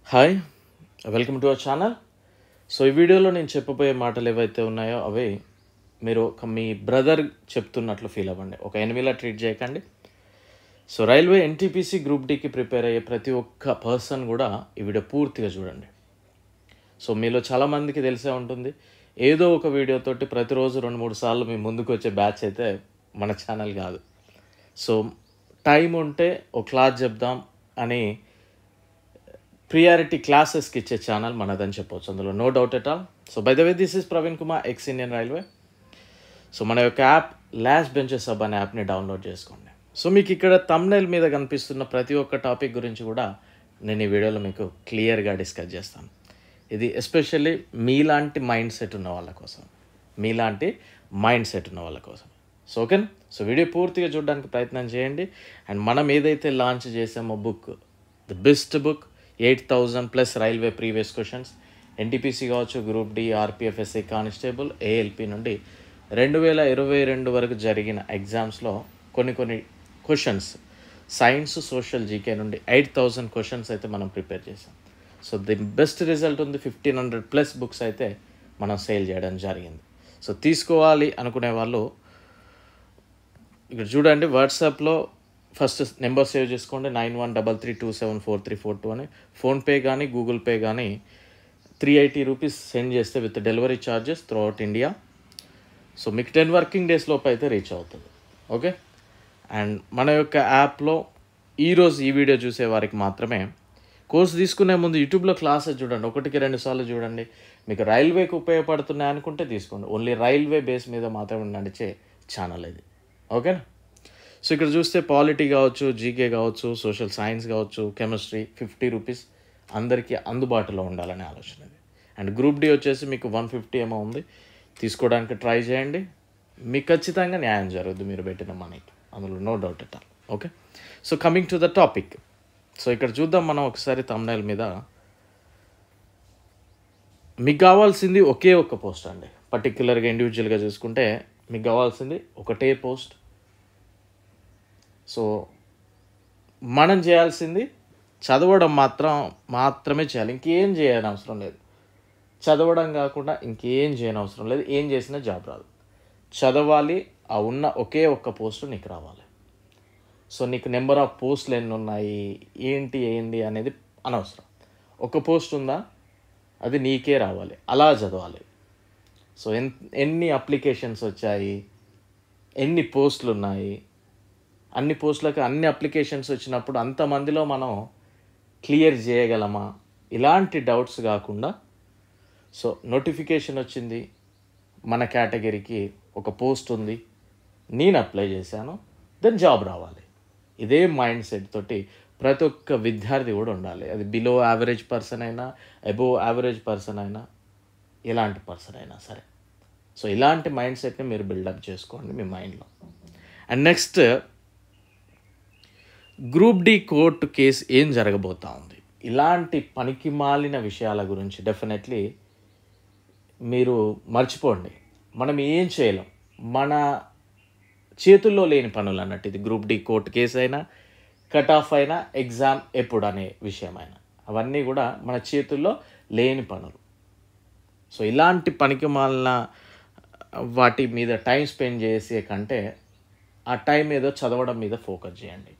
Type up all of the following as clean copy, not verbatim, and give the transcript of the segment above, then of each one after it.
Hi, welcome to our channel. So ఈ వీడియోలో నేను చెప్పబోయే మాటలు ఏవైతే ఉన్నాయో అవి మీరు మీ బ్రదర్ చెప్తున్నట్లు ఫీల్ అవ్వండి. ఒక ఎనిమిలా ట్రీట్ చేయకండి. సో రైల్వే ఎన్టీపీసీ గ్రూప్ డీకి ప్రిపేర్ అయ్యే ప్రతి ఒక్క పర్సన్ కూడా ఈ వీడియో పూర్తిగా చూడండి. సో మీలో చాలామందికి తెలిసే ఉంటుంది, ఏదో ఒక వీడియోతోటి ప్రతిరోజు 2-3 సార్లు మీ ముందుకు వచ్చే బ్యాచ్ అయితే మన ఛానల్ కాదు. సో టైం ఉంటే ఒక క్లాస్ చెప్దాం అని ప్రియారిటీ క్లాసెస్కి ఇచ్చే ఛానల్ మనదని చెప్పవచ్చు, అందులో no doubt at all. So by the way, this is Praveen Kumar, ex Indian railway. So మన యొక్క యాప్ లాస్ట్ బెంచెస్ హబ్ అనే యాప్ని డౌన్లోడ్ చేసుకోండి. సో మీకు ఇక్కడ థంబ్నెయిల్ మీద కనిపిస్తున్న ప్రతి ఒక్క టాపిక్ గురించి కూడా నేను ఈ వీడియోలో మీకు క్లియర్గా డిస్కస్ చేస్తాను. ఇది ఎస్పెషల్లీ మీలాంటి మైండ్ సెట్ ఉన్న వాళ్ళ కోసం. సో ఓకేనా? సో వీడియో పూర్తిగా చూడడానికి ప్రయత్నం చేయండి. అండ్ మనం ఏదైతే లాంచ్ చేసామో book, the best book, 8,000+ railway previous questions, NTPC కావచ్చు, group D, RPF, SI constable, ALP నుండి 2022 వరకు జరిగిన ఎగ్జామ్స్లో కొన్ని క్వశ్చన్స్, సైన్స్, సోషల్, జీకే నుండి 8,000 క్వశ్చన్స్ అయితే మనం ప్రిపేర్ చేసాం. సో ది బెస్ట్ రిజల్ట్ ఉంది. 1,500+ బుక్స్ అయితే మనం సేల్ చేయడం జరిగింది. సో తీసుకోవాలి అనుకునే వాళ్ళు ఇక్కడ చూడండి, వాట్సాప్లో ఫస్ట్ నెంబర్ సేవ్ చేసుకోండి, 9133274342 అని. ఫోన్పే కానీ గూగుల్ పే కానీ 380 రూపీస్ సెండ్ చేస్తే with delivery charges through out India. So మీకు 10 వర్కింగ్ డేస్ లోపు అయితే రీచ్ అవుతుంది. ఓకే. అండ్ మన యొక్క యాప్లో ఈరోజు ఈ వీడియో చూసే వారికి మాత్రమే, కోర్స్ తీసుకునే ముందు యూట్యూబ్లో క్లాసెస్ చూడండి, 1-2 సార్లు చూడండి. మీకు రైల్వేకి ఉపయోగపడుతున్నాయి అనుకుంటే తీసుకోండి. ఓన్లీ రైల్వే బేస్ మీద మాత్రమే నడిచే ఛానల్ ఇది. ఓకేనా? సో ఇక్కడ చూస్తే పాలిటీ కావచ్చు, జీకే కావచ్చు, సోషల్ సైన్స్ కావచ్చు, కెమిస్ట్రీ 50 రూపీస్ అందరికీ అందుబాటులో ఉండాలనే ఆలోచన ఇది. అండ్ గ్రూప్ డి వచ్చేసి మీకు 150 ఏమో ఉంది, తీసుకోవడానికి ట్రై చేయండి. మీకు ఖచ్చితంగా న్యాయం జరుగుద్ది మీరు పెట్టిన మనీకి, అందులో no doubt at all. Okay. So coming to the topic. So ఇక్కడ చూద్దాం మనం ఒకసారి థంబ్నెయిల్ మీద. మీకు కావాల్సింది ఒకే ఒక్క పోస్ట్ అండి. పర్టిక్యులర్గా ఇండివిజువల్గా చూసుకుంటే మీకు కావాల్సింది ఒకటే పోస్ట్. సో మనం చేయాల్సింది చదవడం మాత్రమే చేయాలి, ఇంకేం చేయని అవసరం లేదు. చదవడం కాకుండా ఇంకేం చేయని అవసరం లేదు. ఏం చేసినా జాబ్ రాదు. చదవాలి, ఆ ఉన్న ఒకే ఒక్క పోస్టు నీకు రావాలి. సో నీకు నెంబర్ ఆఫ్ పోస్టులు ఎన్ని ఉన్నాయి, ఏంటి అనేది అనవసరం. ఒక పోస్ట్ ఉందా, అది నీకే రావాలి, అలా చదవాలి. సో ఎన్ని అప్లికేషన్స్ వచ్చాయి, ఎన్ని పోస్టులు ఉన్నాయి, అన్ని పోస్టులకు అన్ని అప్లికేషన్స్ వచ్చినప్పుడు అంతమందిలో మనం క్లియర్ చేయగలమా, ఇలాంటి డౌట్స్ కాకుండా. సో నోటిఫికేషన్ వచ్చింది, మన కేటగిరీకి ఒక పోస్ట్ ఉంది, నేను అప్లై చేశాను, దెన్ జాబ్ రావాలి. ఇదే మైండ్ సెట్ తోటి ప్రతి ఒక్క విద్యార్థి కూడా ఉండాలి. అది బిలో యావరేజ్ పర్సన్ అయినా, అబోవ్ యావరేజ్ పర్సన్ అయినా, ఎలాంటి పర్సన్ అయినా సరే. సో ఇలాంటి మైండ్ సెట్ని మీరు బిల్డప్ చేసుకోండి మీ మైండ్లో. And next, group D court case ఏం జరగబోతూ ఉంది, ఇలాంటి పనికి మాలిన విషయాల గురించి డెఫినెట్లీ మీరు మర్చిపోండి. మనం ఏం చేయలేం, మన చేతుల్లో లేని పనులు అన్నట్టు. ఇది గ్రూప్ డి కోర్టు కేసు అయినా, కట్ ఆఫ్ అయినా, ఎగ్జామ్ ఎప్పుడు అనే విషయమైనా, అవన్నీ కూడా మన చేతుల్లో లేని పనులు. సో ఇలాంటి పనికి మాలిన వాటి మీద టైం స్పెండ్ చేసే కంటే ఆ టైం ఏదో చదవడం మీద ఫోకస్ చేయండి.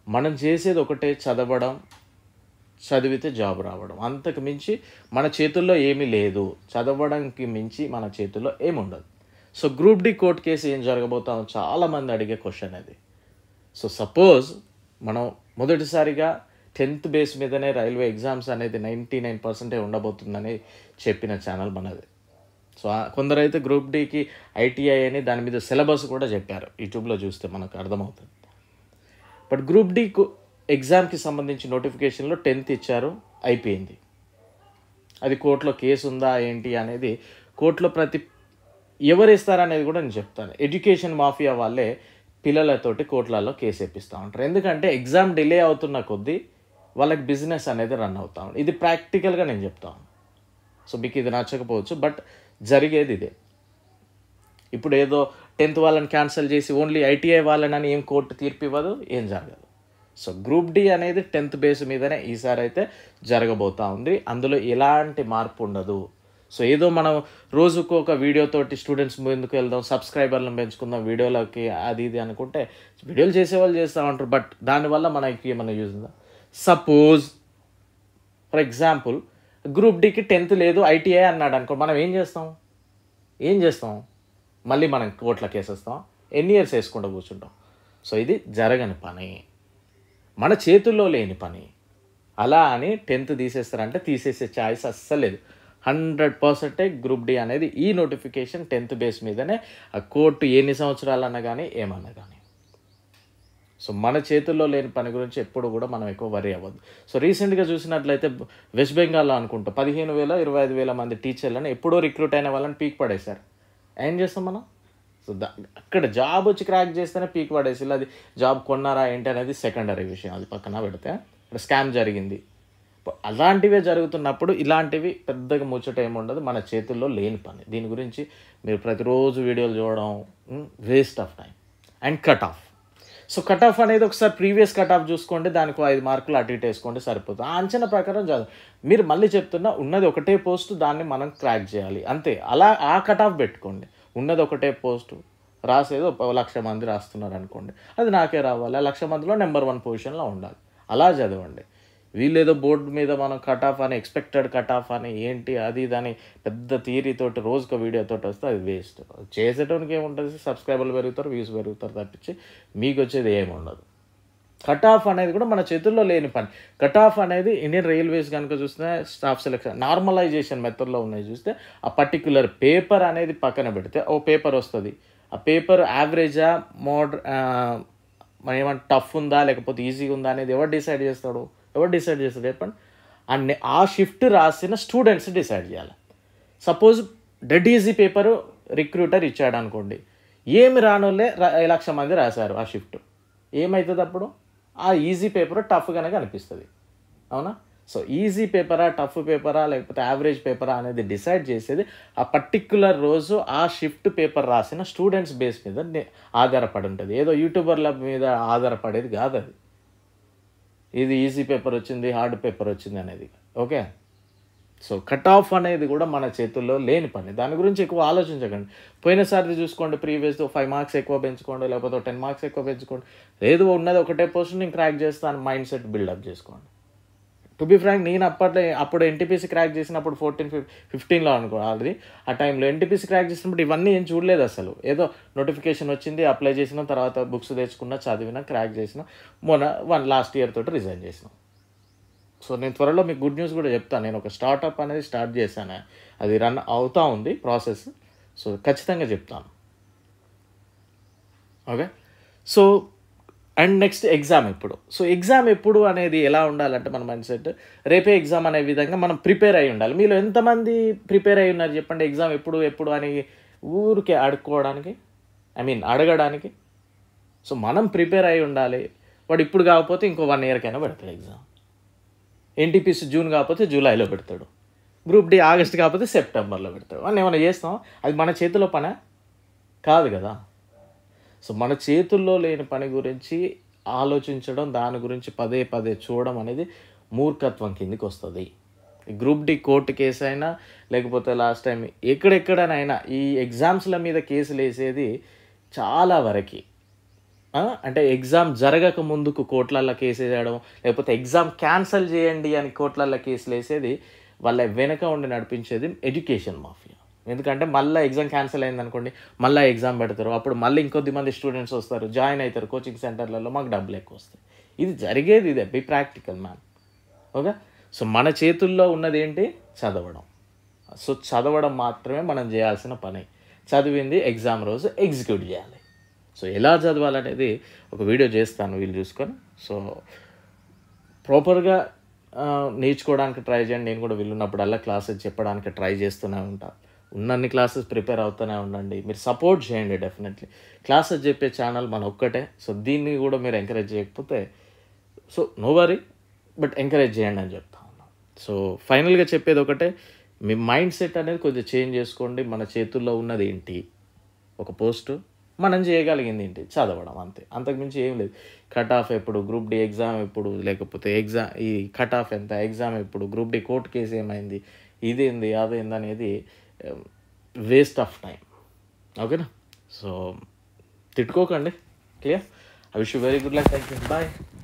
మనం చేసేది ఒకటే, చదవడం, చదివితే జాబ్ రావడం. అంతకు మించి మన చేతుల్లో ఏమీ లేదు. చదవడానికి మించి మన చేతుల్లో ఏముండదు. So group D court case ఏం జరగబోతామో చాలామంది అడిగే క్వశ్చన్ అది. సో సపోజ్ మనం మొదటిసారిగా 10th బేస్ మీదనే రైల్వే ఎగ్జామ్స్ అనేది 99% ఉండబోతుందని చెప్పిన ఛానల్ మనది. సో కొందరైతే గ్రూప్ డికి ఐటీఐ అని దాని మీద సిలబస్ కూడా చెప్పారు, యూట్యూబ్లో చూస్తే మనకు అర్థమవుతుంది. బట్ గ్రూప్ డి ఎగ్జామ్కి సంబంధించి నోటిఫికేషన్లో 10th ఇచ్చారు, అయిపోయింది. అది కోర్టులో కేసు ఉందా ఏంటి అనేది, కోర్టులో ఎవరు ఇస్తారనేది కూడా నేను చెప్తాను. ఎడ్యుకేషన్ మాఫియా వాళ్ళే పిల్లలతోటి కోర్టులలో కేసు వేపిస్తూ ఉంటారు. ఎందుకంటే ఎగ్జామ్ డిలే అవుతున్న కొద్దీ వాళ్ళకి బిజినెస్ అనేది రన్ అవుతా ఉంది. ఇది ప్రాక్టికల్గా నేను చెప్తాను. సో మీకు ఇది నచ్చకపోవచ్చు, బట్ జరిగేది ఇదే. ఇప్పుడు ఏదో 10th వాళ్ళని క్యాన్సిల్ చేసి ఓన్లీ ఐటీఐ వాళ్ళని ఏం కోర్టు తీర్పు ఇవ్వదు, ఏం జరగదు. సో గ్రూప్ డి అనేది 10th బేస్ మీదనే ఈసారి అయితే జరగబోతూ ఉంది. అందులో ఎలాంటి మార్పు ఉండదు. సో ఏదో మనం రోజుకు ఒక వీడియోతోటి స్టూడెంట్స్ ముందుకు వెళ్దాం, సబ్స్క్రైబర్లను పెంచుకుందాం వీడియోలకి అది ఇది అనుకుంటే వీడియోలు చేసేవాళ్ళు చేస్తూ ఉంటారు. బట్ దానివల్ల మనకి ఏమైనా యూజ్ ఉందా? సపోజ్ ఫర్ ఎగ్జాంపుల్ గ్రూప్ డికి 10th లేదు ఐటీఐ అన్నాడు అనుకో, మనం ఏం చేస్తాం? మళ్ళీ మనం కోర్టుల కేసు వస్తాం, ఎన్ని ఇయర్స్ వేసుకుంటూ కూర్చుంటాం. సో ఇది జరగని పని, మన చేతుల్లో లేని పని. అలా అని 10th తీసేస్తారంటే తీసేసే ఛాయిస్ అస్సలు లేదు. 100% గ్రూప్ డి అనేది ఈ నోటిఫికేషన్ 10th బేస్ మీదనే ఆ కోర్టు ఎన్ని సంవత్సరాలన్నా కానీ ఏమన్నా కానీ. సో మన చేతుల్లో లేని పని గురించి ఎప్పుడు కూడా మనం ఎక్కువ వరీ అవ్వద్దు. సో రీసెంట్గా చూసినట్లయితే వెస్ట్ బెంగాల్లో అనుకుంటా 15,000 25,000 మంది టీచర్లను ఎప్పుడో రిక్రూట్ అయిన వాళ్ళని పీక్ పడేశారు. ఏం చేస్తాం మనం? సో అక్కడ జాబ్ వచ్చి క్రాక్ చేస్తేనే పీక్ పడేసి, అది జాబ్ కొన్నారా ఏంటి అనేది సెకండరీ విషయం, అది పక్కన పెడితే ఇక్కడ స్కామ్ జరిగింది. అలాంటివే జరుగుతున్నప్పుడు ఇలాంటివి పెద్దగా ముచ్చట ఏముండదు, మన చేతుల్లో లేని పని. దీని గురించి మీరు ప్రతిరోజు వీడియోలు చూడడం waste of time. And cut off. So cut off అనేది ఒకసారి ప్రీవియస్ కట్ ఆఫ్ చూసుకోండి, దానికి 5 మార్కులు అటు ఇటు వేసుకోండి సరిపోతుంది. ఆ అంచనా ప్రకారం చదువు. మీరు మళ్ళీ చెప్తున్నా ఉన్నది ఒకటే పోస్టు, దాన్ని మనం క్రాక్ చేయాలి అంతే. అలా ఆ కట్ ఆఫ్ పెట్టుకోండి. ఉన్నది ఒకటే పోస్టు, రాసేది 1,00,000 మంది రాస్తున్నారు అనుకోండి, అది నాకే రావాలి. 1,00,000 మందిలో నెంబర్ 1 పొజిషన్లో ఉండాలి. అలా చదవండి. వీళ్ళేదో బోర్డు మీద మనం కట్ ఆఫ్ అని, ఎక్స్పెక్టెడ్ కట్ ఆఫ్ అని ఏంటి అది దాని పెద్ద థియరీతోటి రోజుకు వీడియోతోటి వస్తే అది వేస్ట్. చేసేటోనికి ఏముంటుంది? సబ్స్క్రైబర్లు పెరుగుతారు, వ్యూస్ పెరుగుతారు తప్పించి మీకు వచ్చేది ఏమి ఉండదు. కట్ ఆఫ్ అనేది కూడా మన చేతుల్లో లేని పని. కట్ ఆఫ్ అనేది ఇండియన్ రైల్వేస్ కనుక చూస్తే స్టాఫ్ సెలెక్షన్ నార్మలైజేషన్ మెథడ్లో ఉన్నాయి చూస్తే, ఆ పర్టిక్యులర్ పేపర్ అనేది పక్కన పెడితే ఓ పేపర్ వస్తుంది. ఆ పేపర్ యావరేజా ఏమంటే టఫ్ ఉందా లేకపోతే ఈజీగా ఉందా అనేది ఎవరు డిసైడ్ చేస్తాడు చెప్పండి? ఆ షిఫ్ట్ రాసిన స్టూడెంట్స్ డిసైడ్ చేయాలి. Suppose dead easy paper recruiter ఇచ్చాడు అనుకోండి, ఏమి రానోళ్ళే 1,00,000 మంది రాశారు ఆ షిఫ్ట్, ఏమవుతుంది అప్పుడు? ఆ ఈజీ పేపర్ టఫ్గానే కనిపిస్తుంది, అవునా? సో ఈజీ పేపరా, టఫ్ పేపరా, లేకపోతే యావరేజ్ పేపరా అనేది డిసైడ్ చేసేది ఆ పర్టిక్యులర్ రోజు ఆ షిఫ్ట్ పేపర్ రాసిన స్టూడెంట్స్ బేస్ మీద ఆధారపడి ఉంటుంది. ఏదో యూట్యూబర్ల మీద ఆధారపడేది కాదు అది. ఇది ఈజీ పేపర్ వచ్చింది, హార్డ్ పేపర్ వచ్చింది అనేది. ఓకే, సో కట్ ఆఫ్ అనేది కూడా మన చేతుల్లో లేని పని. దాని గురించి ఎక్కువ ఆలోచించకండి. పోయినసారి చూసుకోండి, ప్రీవియస్ 5 మార్క్స్ ఎక్కువ పెంచుకోండి, లేకపోతే 10 మార్క్స్ ఎక్కువ పెంచుకోండి. లేదు ఉన్నది ఒకటే పోర్షన్ నేను క్రాక్ చేస్తాను మైండ్ సెట్ బిల్డప్ చేసుకోండి. టు బి ఫ్రాంక్, నేను అప్పుడు ఎన్టీపీసీ క్రాక్ చేసినప్పుడు 14-15లో అనుకో, ఆల్రెడీ ఆ టైంలో ఎన్టీపీసీ క్రాక్ చేసినప్పుడు ఇవన్నీ ఏం చూడలేదు అసలు. ఏదో నోటిఫికేషన్ వచ్చింది, అప్లై చేసిన తర్వాత బుక్స్ తెచ్చుకున్నా, చదివినా, క్రాక్ చేసిన. లాస్ట్ ఇయర్ తోటి రిజైన్ చేసినాం. సో నేను త్వరలో మీకు గుడ్ న్యూస్ కూడా చెప్తాను. నేను ఒక స్టార్ట్అప్ అనేది స్టార్ట్ చేశాను, అది రన్ అవుతూ ఉంది ప్రాసెస్. సో ఖచ్చితంగా చెప్తాను. Okay, so and next exam ఎప్పుడు. సో ఎగ్జామ్ ఎప్పుడు అనేది ఎలా ఉండాలంటే మన మైండ్ సెట్ రేపే ఎగ్జామ్ అనే విధంగా మనం ప్రిపేర్ అయి ఉండాలి. మీలో ఎంతమంది ప్రిపేర్ అయి ఉన్నారు చెప్పండి? ఎగ్జామ్ ఎప్పుడు అని ఊరికే అడగడానికి. సో మనం ప్రిపేర్ అయి ఉండాలి. వాడు ఇప్పుడు కాకపోతే ఇంకో 1 ఇయర్కైనా పెడతాడు ఎగ్జామ్. ఎన్టీపీసీ జూన్ కాకపోతే జూలైలో పెడతాడు. గ్రూప్ డి ఆగస్ట్ కాకపోతే సెప్టెంబర్లో పెడతాడు. అని ఏమైనా చేస్తాం? అది మన చేతిలో పనే కాదు కదా. సో మన చేతుల్లో లేని పని గురించి ఆలోచించడం, దాని గురించి పదే పదే చూడడం అనేది మూర్ఖత్వం కిందికి వస్తుంది. గ్రూప్ డి కోర్టు కేసు అయినా, లేకపోతే లాస్ట్ టైం ఎక్కడెక్కడనైనా ఈ ఎగ్జామ్స్ల మీద కేసులు వేసేది చాలా వరకు అంటే ఎగ్జామ్ జరగక ముందుకు కోర్టులల్లో కేసు వేయడం, లేకపోతే ఎగ్జామ్ క్యాన్సిల్ చేయండి అని కోర్టులల్లో కేసులు వేసేది వాళ్ళ వెనక ఉండి నడిపించేది ఎడ్యుకేషన్ మాఫియా. ఎందుకంటే మళ్ళీ ఎగ్జామ్ క్యాన్సిల్ అయింది అనుకోండి, మళ్ళీ ఎగ్జామ్ పెడతారు. అప్పుడు మళ్ళీ ఇంకొద్ది మంది స్టూడెంట్స్ వస్తారు, జాయిన్ అవుతారు కోచింగ్ సెంటర్లలో, మాకు డబ్బులు ఎక్కువ వస్తాయి. ఇది జరిగేది ఇదే. Be practical man. Okay, so మన చేతుల్లో ఉన్నది ఏంటి? చదవడం. సో చదవడం మాత్రమే మనం చేయాల్సిన పని. చదివింది ఎగ్జామ్ రోజు ఎగ్జిక్యూట్ చేయాలి. సో ఎలా చదవాలనేది ఒక వీడియో చేస్తాను, వీళ్ళు చూసుకొని. సో ప్రాపర్గా నేర్చుకోవడానికి ట్రై చేయండి. నేను కూడా వీళ్ళున్నప్పుడల్లా క్లాసెస్ చెప్పడానికి ట్రై చేస్తూనే ఉంటాను. ఉన్నన్ని క్లాసెస్ ప్రిపేర్ అవుతూనే ఉండండి. మీరు సపోర్ట్ చేయండి డెఫినెట్లీ. క్లాసెస్ చెప్పే ఛానల్ మన ఒక్కటే. సో దీన్ని కూడా మీరు ఎంకరేజ్ చేయకపోతే so no worry, but encourage చేయండి అని చెప్తా ఉన్నాను. సో ఫైనల్గా చెప్పేది ఒకటే, మీ మైండ్ సెట్ అనేది కొంచెం చేంజ్ చేసుకోండి. మన చేతుల్లో ఉన్నది ఏంటి? ఒక పోస్టు, మనం చేయగలిగింది ఏంటి? చదవడం అంతే. అంతకుమించి ఏం లేదు. కట్ ఆఫ్ ఎప్పుడు, గ్రూప్ డి ఎగ్జామ్ ఎప్పుడు, లేకపోతే ఈ కట్ ఆఫ్ ఎంత, ఎగ్జామ్ ఎప్పుడు, గ్రూప్ డి కోర్టు కేసు ఏమైంది, ఇదేంది అదేంది అనేది వేస్ట్ ఆఫ్ టైం. ఓకేనా? సో తిట్టుకోకండి. Clear? I wish you very good luck. Thank you. Bye.